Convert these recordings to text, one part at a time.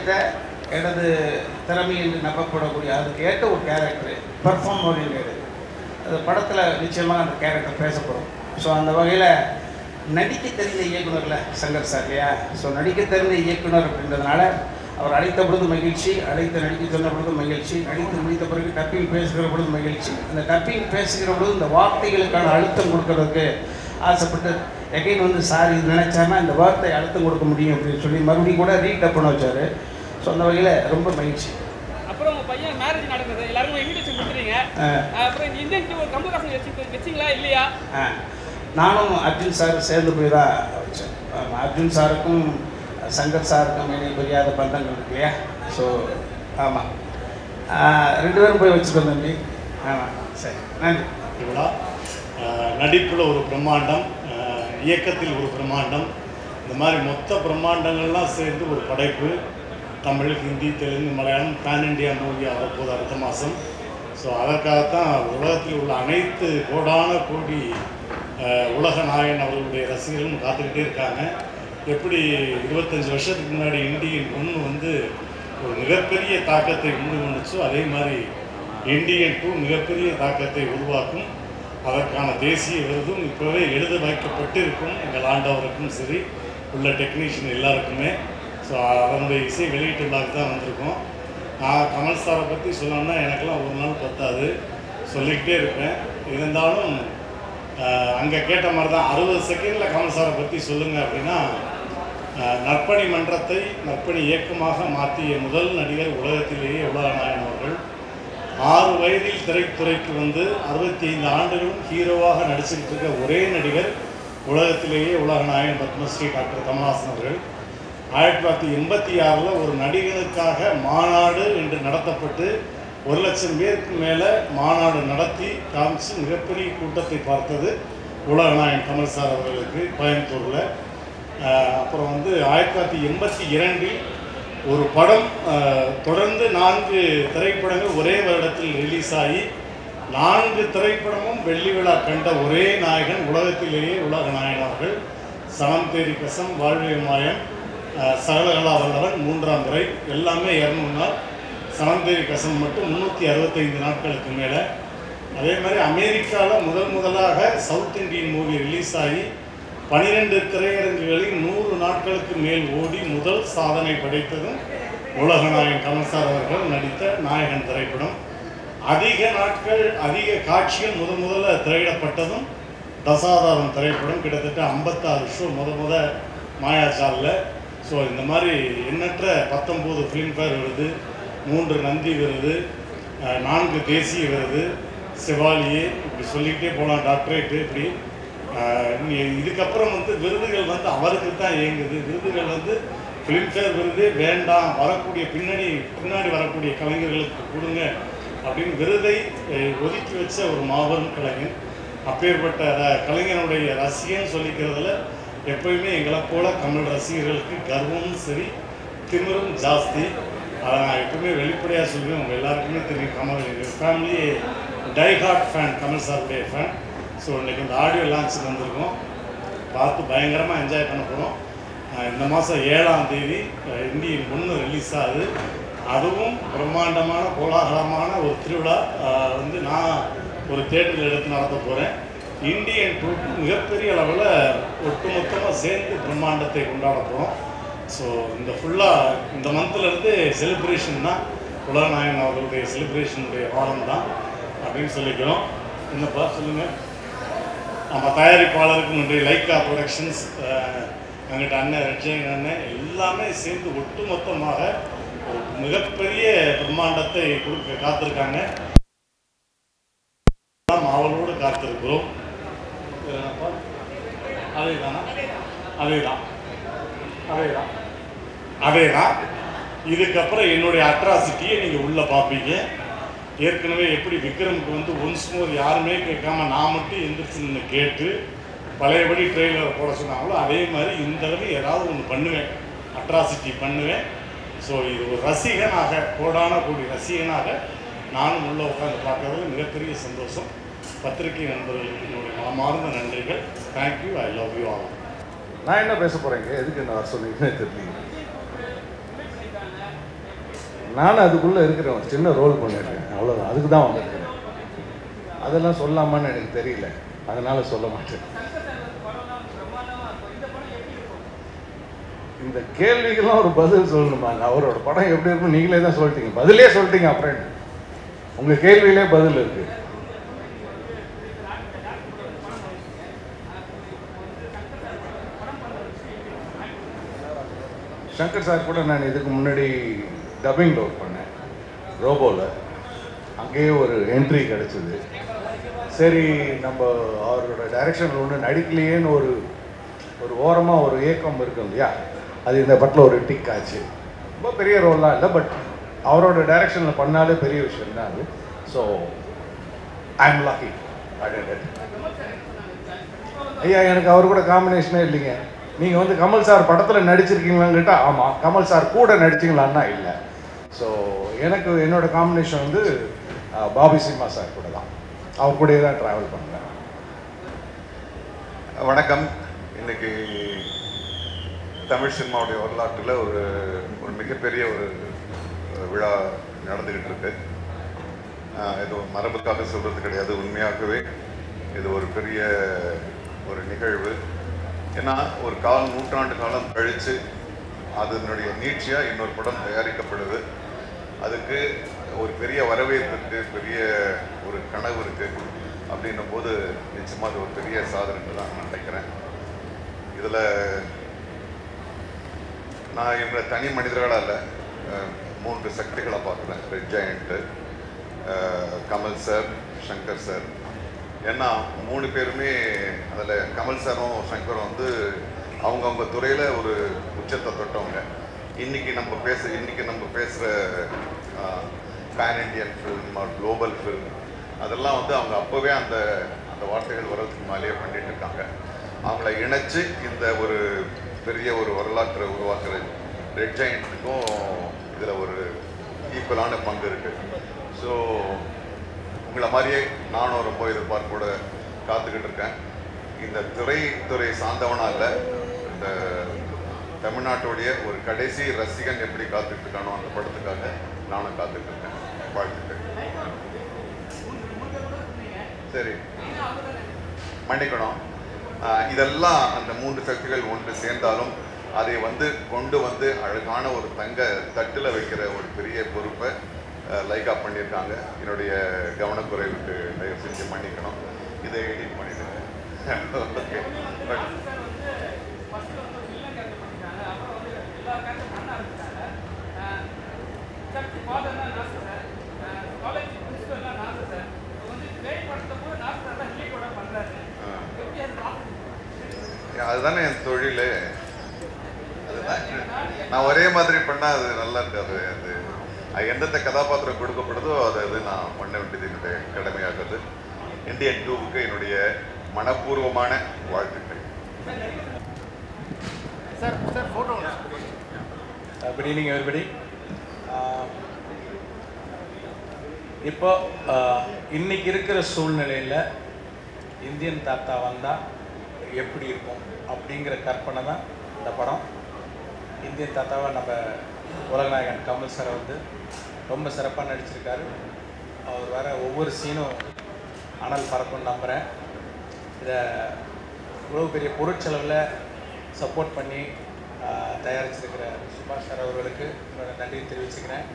விஷயத்தை எனது திறமை என்று நம்பப்படக்கூடிய அதுக்கு ஏற்ற ஒரு கேரக்டர் பர்ஃபார்ம் ஓரியன்டட். அது படத்தில் நிச்சயமாக அந்த கேரக்டர் பேசப்படும். ஸோ அந்த வகையில் நடிக்க தெரிந்த இயக்குனரில் சங்கர் சார் இல்லையா? ஸோ நடிக்க தெரிந்த இயக்குனர் அப்படின்றதுனால அவர் அழைத்த பொழுது மகிழ்ச்சி, நடிக்க சொன்ன பொழுது மகிழ்ச்சி, நடித்து முடித்த பிறகு டப்பிங் பேசுகிற பொழுது மகிழ்ச்சி. அந்த டப்பிங் பேசுகிற பொழுது இந்த வார்த்தைகளுக்கான அழுத்தம் கொடுக்கறதுக்கு ஆசைப்பட்டு எகைன் வந்து சார் இது நினைச்சாருன்னா இந்த வார்த்தை அழுத்தம் கொடுக்க முடியும் அப்படின்னு சொல்லி மறுபடியும் கூட ரீடப் பண்ண வச்சார். ஸோ அந்த வகையில் ரொம்ப மகிழ்ச்சி. அப்புறம் உங்கள் பையன் மேரேஜ் நடக்குது, எல்லாருக்கும் இன்விடேஷன் கொடுத்துறீங்க. அப்புறம் இந்தியன் டூ கமல்ஹாசன் வச்சிங்களா இல்லையா? நானும் அர்ஜுன் சார் சேர்ந்து போய் தான் வச்சேன். அர்ஜுன் சாருக்கும் சங்கர் சாருக்கும் இடையே புரியாத பந்தங்கள் இருக்கு இல்லையா? ஸோ ஆமாம், 2 பேரும் போய் வச்சுக்கோங்க தம்பி. ஆமாம், சரி, நன்றி. விழா நடிப்பில் ஒரு பிரம்மாண்டம், இயக்கத்தில் ஒரு பிரம்மாண்டம், இந்த மாதிரி மொத்த பிரம்மாண்டங்கள்லாம் சேர்ந்து ஒரு படைப்பு. Tamil, Hindi, Telugu, Malayalam pan India movie வரப்போது அடுத்த மாதம். ஸோ அதற்காகத்தான் உலகத்தில் உள்ள அனைத்து கோடான கோடி உலக நாயகன் அவர்களுடைய ரசிகர்களும் காத்துக்கிட்டே இருக்காங்க. எப்படி 25 வருஷத்துக்கு முன்னாடி இந்தியன் 1 வந்து ஒரு மிகப்பெரிய தாக்கத்தை உண்டு பண்ணுச்சோ அதே மாதிரி இந்தியன் 2 மிகப்பெரிய தாக்கத்தை உருவாக்கும். அதற்கான தேசிய விருதும் இப்போவே எழுத வைக்கப்பட்டு இருக்கும் எங்கள் ஆண்டவருக்கும் சரி உள்ள டெக்னீஷியன் எல்லாருக்குமே. ஸோ அதனுடைய இசை வெளியீட்டு விழாக்கு தான் வந்திருக்கோம். நான் கமல் சாரை பற்றி சொல்லணும்னா எனக்கெல்லாம் ஒரு நாள் பத்தாது, சொல்லிக்கிட்டே இருப்பேன். இருந்தாலும் அங்கே கேட்ட மாதிரி தான் 60 செகண்டில் கமல் சாரை பற்றி சொல்லுங்கள் அப்படின்னா, நற்பணி மன்றத்தை நற்பணி இயக்கமாக மாற்றிய முதல் நடிகர் உலகத்திலேயே உலகநாயகன் அவர்கள். 6 வயதில் திரைத்துறைக்கு வந்து 65 ஆண்டுகளும் ஹீரோவாக நடிச்சுக்கிட்டு இருக்க ஒரே நடிகர் உலகத்திலேயே உலகநாயகன் பத்மஸ்ரீ டாக்டர் கமல்ஹாசன் அவர்கள். 1986 ஒரு நடிகனுக்காக மாநாடு என்று நடத்தப்பட்டு 1 லட்சம் பேருக்கு மேலே மாநாடு நடத்தி காமிச்சு மிகப்பெரிய கூட்டத்தை பார்த்தது உலகநாயகன் கமல் சார் அவர்களுக்கு கோயம்புத்தூரில். அப்புறம் வந்து 1982 ஒரு படம் தொடர்ந்து 4 திரைப்படங்கள் ஒரே வருடத்தில் ரிலீஸ் ஆகி 4 திரைப்படமும் வெள்ளி விழா கண்ட ஒரே நாயகன் உலகத்திலேயே உலகநாயகன் அவர்கள். சனம் தேரி கசம், வாழ்வே மாயம், சகலகலா வல்லவன், 3ஆம் முறை எல்லாமே 200 நாள். சனம் தேரி கசம் மட்டும் 365 நாட்களுக்கு மேலே. அதே மாதிரி அமெரிக்காவில் முதலாக சவுத் இண்டியன் மூவி ரிலீஸ் ஆகி 12 திரையரங்குகளில் 100 நாட்களுக்கு மேல் ஓடி முதல் சாதனை படைத்ததும் உலகநாயகன் கமல் சார் அவர்கள் நடித்த நாயகன் திரைப்படம். அதிக நாட்கள் அதிக காட்சிகள் முதல்ல திரையிடப்பட்டதும் தசாவதாரம் திரைப்படம். கிட்டத்தட்ட 56 ஷோ முத மாயாஜாலில். ஸோ இந்த மாதிரி எண்ணற்ற 19 ஃபிலிம்ஃபேர் விருது, 3 நந்தி விருது, 4 தேசிய விருது, செவாலியே, இப்படி சொல்லிக்கிட்டே போகலாம், டாக்டரேட்டு. இப்படி இதுக்கப்புறம் வந்து விருதுகள் வந்து அவருக்கு தான் இயங்குது. விருதுகள் வந்து ஃபிலிம்ஃபேர் விருதே வேண்டாம், வரக்கூடிய பின்னாடி வரக்கூடிய கலைஞர்களுக்கு கொடுங்க அப்படின்னு விருதை ஒதுக்கி வச்ச ஒரு மாபெரும் கலைஞர். அப்பேற்பட்ட கலைஞனுடைய ரசிகன்னு சொல்லிக்கிறதுல எப்போயுமே எங்களை போல கமல் ரசிகர்களுக்கு கர்வமும் சரி திமிரும் ஜாஸ்தி. அதை நான் எப்பவுமே வெளிப்படையாக சொல்லுவேன். உங்கள் எல்லாருக்குமே தெரியும், கமல் எங்கள் ஃபேமிலியே டைஹார்ட் ஃபேன், கமல் சாருடைய ஃபேன். ஸோ இன்றைக்கி இந்த ஆடியோ லான்ச்சுக்கு வந்திருக்கோம், பார்த்து பயங்கரமாக என்ஜாய் பண்ண போகிறோம். இந்த மாதம் 7ஆம் தேதி இந்தியன் 1 ரிலீஸ் ஆகுது. அதுவும் பிரம்மாண்டமான கோலாகலமான ஒரு திருவிழா வந்து நான் ஒரு தேட்டரில் எடுத்து நடத்த போகிறேன். இந்தியன் 2 மிகப்பெரிய அளவில் ஒட்டுமொத்தமாக சேர்ந்து பிரம்மாண்டத்தை கொண்டாட போகிறோம். ஸோ இந்த ஃபுல்லாக இந்த மந்த்லேருந்து செலிப்ரேஷன் தான், உலகநாயகன் அவர்களுடைய செலிப்ரேஷனுடைய வாரம் தான் அப்படின்னு சொல்லிக்கிறோம். என்னப்பா சொல்லுங்கள். நம்ம தயாரிப்பாளருக்கு நன்றி, லைக்கா ப்ரொடக்ஷன்ஸ், எங்கிட்ட அண்ணன் ரட்சகன் அண்ணன் எல்லாமே சேர்ந்து ஒட்டுமொத்தமாக ஒரு மிகப்பெரிய பிரம்மாண்டத்தை கொடுக்க காத்திருக்காங்க. அவளோடு காத்திருக்கிறோம். அதேதான். இதுக்கப்புறம் என்னுடைய அட்ராசிட்டியை நீங்கள் உள்ளே பார்ப்பீங்க. ஏற்கனவே எப்படி விக்ரமுக்கு வந்து ஒன்ஸ் மோர் யாருமே கேட்காம நான் மட்டும் எந்திரிச்சு நின்று கேட்டு பழையபடி ட்ரெயிலர் போட சொன்னாங்களோ அதே மாதிரி இந்த தடவை ஏதாவது ஒன்று பண்ணுவேன், அட்ராசிட்டி பண்ணுவேன். ஸோ இது ஒரு ரசிகனாக, கோடான கோடி ரசிகனாக நானும் உள்ளே உட்காந்து பார்க்கறதுல மிகப்பெரிய சந்தோஷம். பத்திரிகை நண்பர்களுக்கு என்னுடைய மனமார்ந்த நன்றிகள். Thank you, I love you all. நான் என்ன பேச போகிறேங்க, எதுக்கு என்ன வர சொன்னீங்கன்னு தெரியல. நானும் அதுக்குள்ளே இருக்கிறேன், ஒரு சின்ன ரோல் பண்ணியிருக்கேன், அவ்வளோதான். அதுக்கு தான் வந்திருக்கிறேன். அதெல்லாம் சொல்லாமான்னு எனக்கு தெரியல, அதனால் சொல்ல மாட்டேன். இந்த கேள்விக்கெல்லாம் ஒரு பதில் சொல்லணுமா? அவரோட படம் எப்படி இருக்கும் நீங்களே தான் சொல்லிட்டீங்க, பதிலே சொல்லிட்டீங்க. அப்புறம் உங்கள் கேள்வியிலே பதில் இருக்குது. சங்கர் சார் கூட நான் இதுக்கு முன்னாடி டப்பிங்கில் ஒர்க் பண்ணேன், ரோபோவில். அங்கேயே ஒரு என்ட்ரி கிடச்சிது. சரி, நம்ம அவரோட டைரக்ஷனில் ஒன்று நடிக்கலையேன்னு ஒரு ஓரமாக ஒரு ஏக்கம் இருக்கும் இல்லையா, அது இந்த படத்தில் ஒரு டிக் ஆச்சு. ரொம்ப பெரிய ரோல்லாம் இல்லை, பட் அவரோட டைரக்ஷனில் பண்ணாலே பெரிய விஷயம் தான் அது. So I am lucky. ஐயா, எனக்கு அவர் கூட காம்பினேஷனே இல்லைங்க. நீங்கள் வந்து கமல் சார் படத்தில் நடிச்சிருக்கீங்களான்னு கேட்டால் ஆமாம், கமல் சார் கூட நடிச்சிங்களான்னா இல்லை. ஸோ எனக்கு என்னோட காம்பினேஷன் வந்து பாபி சிம்மா சார் கூட தான், அவர் கூடயே தான் ட்ராவல் பண்ணுறேன். வணக்கம். இன்னைக்கு தமிழ் சினிமாவுடைய வரலாற்றில் ஒரு மிகப்பெரிய ஒரு விழா நடந்துக்கிட்டு இருக்கு. இது மரபுக்காக சொல்கிறது கிடையாது, உண்மையாகவே இது ஒரு பெரிய ஒரு நிகழ்வு. ஏன்னா ஒரு நூற்றாண்டு காலம் கழித்து அதனுடைய நீட்சியாக இன்னொரு படம் தயாரிக்கப்படுது. அதுக்கு ஒரு பெரிய வரவேற்பு, பெரிய ஒரு கனவு இருக்குது. அப்படின்னும் போது நிச்சயமாக அது ஒரு பெரிய சாதனை தான் நான் நினைக்கிறேன். இதில் நான் இவங்களை தனி மனிதர்களாக இல்லை, 3 சக்திகளை பார்க்குறேன். Red giant, Kamal sir, Shankar sir. ஏன்னா 3 பேருமே அதில் கமல் சாரும் சங்கரும் வந்து அவங்கவுங்க துறையில் ஒரு உச்சத்தை தொட்டவங்க. இன்றைக்கி நம்ம பேசுகிற pan Indian film or global film அதெல்லாம் வந்து அவங்க அப்போவே அந்த வார்த்தைகள் வர்றதுக்கு மேலேயே பண்ணிட்டு இருக்காங்க. அவங்கள இணைச்சு இந்த ஒரு பெரிய ஒரு வரலாற்றை உருவாக்குற ரெட் ஜெயண்ட்டுக்கும் இதில் ஒரு ஈக்குவலான பங்கு இருக்குது. ஸோ உங்களை மாதிரியே நானும் ரொம்ப எதிர்பார்ப்போட காத்துக்கிட்டு இருக்கேன். இந்த துறை சார்ந்தவனா இல்லை, இந்த தமிழ்நாட்டுடைய ஒரு கடைசி ரசிகன் எப்படி காத்துக்கிட்டு இருக்கானோ அந்த படத்துக்காக நானும் காத்துக்கிட்டு இருக்கேன். வாழ்த்துக்கள். சரி, மன்னிக்கணும். இதெல்லாம் அந்த 3 சக்திகள் ஒன்று சேர்ந்தாலும் அதை வந்து கொண்டு வந்து அழகான ஒரு தங்க தட்டில் வைக்கிற ஒரு பெரிய பொறுப்பை லைக்கா பண்ணியிருக்காங்க. என்னுடைய கவனக்குறைவுக்கு தயவு செஞ்சு மன்னிக்கணும். இதை எடிட் பண்ணிடுங்க. ஓகே. பட் அதுதானே என் தொழில். அதுதான் நான் ஒரே மாதிரி பண்ணால் அது நல்லா இருக்காது. அது எந்தெந்த கதாபாத்திரம் கொடுக்கப்படுதோ அது நான் பண்ண வேண்டியது என்னுடைய கடமையாகுது. இந்தியன் 2க்கு என்னுடைய மனப்பூர்வமான வாழ்த்துக்கள். Good evening everybody. இப்போ இன்னைக்கு இருக்கிற சூழ்நிலையில் இந்தியன் தாத்தா வந்தால் எப்படி இருக்கும் அப்படிங்கிற கற்பனை தான் இந்த படம். இந்தியன் தாத்தாவை நம்ம உலகநாயகன் கமல் சார் வந்து ரொம்ப சிறப்பாக நடிச்சிருக்காரு. அவர் வேறு ஒவ்வொரு சீனும் அனல் பறக்கும்னு நம்புகிறேன். இதை இவ்வளோ பெரிய பொருட்செலவில் சப்போர்ட் பண்ணி தயாரிச்சிருக்கிற சுபாஷ் சார் அவர்களுக்கு என்னோட நன்றியை தெரிவிச்சுக்கிறேன்.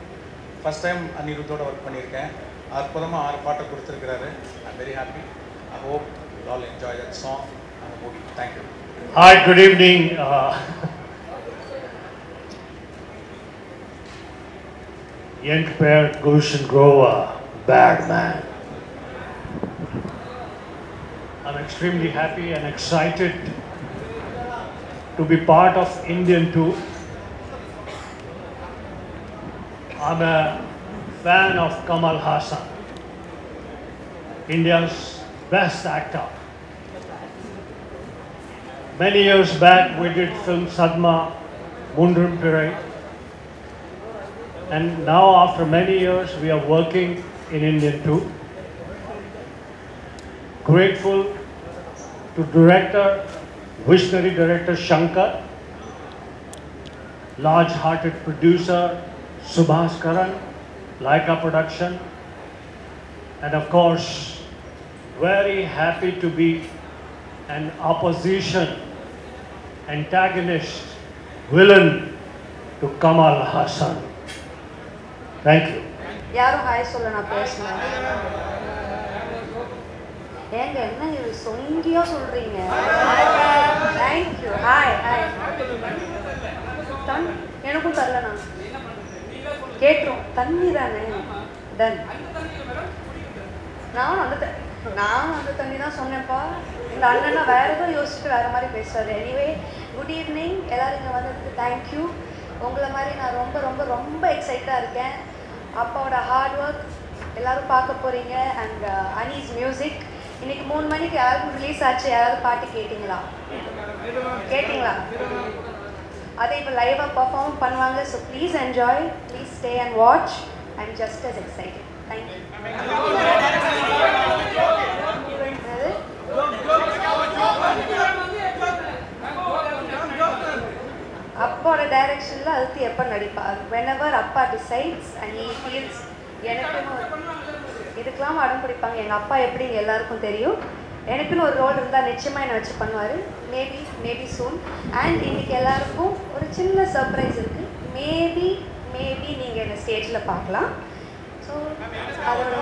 ஃபஸ்ட் டைம் அனிருத்தோடு ஒர்க் பண்ணியிருக்கேன். அற்புதமாக 6 பாட்டை கொடுத்துருக்கிறாரு. I am very happy. I hope you all enjoy that song and the movie. Thank you. Hi, good evening. Young pair Gulshan Grover, bad man. I'm extremely happy and excited to be part of Indian 2. I'm a fan of Kamal Haasan, India's best actor. Many years back we did film Sadma, Mundrum Pirai, and now after many years we are working in Indian 2. Grateful to visionary director Shankar, large-hearted producer Subhash Karan, Laika Production, and of course, very happy to be an opposition, antagonist, villain to Kamal Haasan. Thank you. யாரும் hi சொல்ல நான் பேசுனேன். ஏங்க என்ன இது சொங்கியா சொல்றீங்க? Thank you. Hi hi. எனக்கும் தரல நான் கேட்டுரும். தண்ணி தானே. டன். நான் அந்த தண்ணி தான் சொன்னேன்ப்பா. இந்த அண்ணனா வேற ஏதோ யோசிச்சுட்டு வேற மாதிரி பேசுறாரு. Anyway good evening. எல்லாரும் இங்கே வந்ததுக்கு தேங்க்யூ. உங்களை மாதிரி நான் ரொம்ப ரொம்ப ரொம்ப எக்ஸைட்டாக இருக்கேன். அப்பாவோட ஹார்ட் ஒர்க் எல்லோரும் பார்க்க போகிறீங்க. அண்ட் அனீஸ் மியூசிக் இன்னைக்கு 3 மணிக்கு ஆல்பம் ரிலீஸ் ஆச்சு. யாராவது பாட்டு கேட்டிங்களா? அதை இப்போ லைவாக பர்ஃபார்ம் பண்ணுவாங்க. So please enjoy, please stay and watch. I am just as excited. Thank you. அப்பாவோட டைரக்ஷனில் அடுத்து எப்போ நடிப்பார்? whenever அப்பா டிசைட்ஸ் அண்ட் he feels. எனக்குன்னு இதுக்கெல்லாம் அடம் பிடிப்பாங்க. எங்கள் அப்பா எப்படிங்க எல்லாருக்கும் தெரியும். எனக்குன்னு ஒரு ரோல் இருந்தால் நிச்சயமாக என்னை வச்சு பண்ணுவார். Maybe soon. அண்ட் இன்றைக்கி எல்லாருக்கும் ஒரு சின்ன சர்ப்ரைஸ் இருக்குது. மேபி நீங்கள் என்னை ஸ்டேஜில் பார்க்கலாம். ஸோ அதோட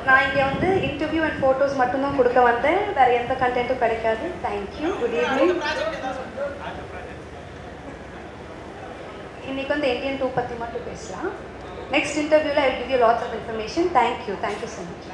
நான் இங்கே வந்து இன்டர்வியூ அண்ட் ஃபோட்டோஸ் மட்டும்தான் கொடுக்க வந்தேன். வேறு எந்த கண்டென்ட்டும் கிடைக்காது. தேங்க்யூ. Good evening. இன்னைக்கு வந்து Indian 2 பற்றி மட்டும் பேசலாம். நெக்ஸ்ட் இன்டர்வியூவில் I will give you lots of information. Thank you so much.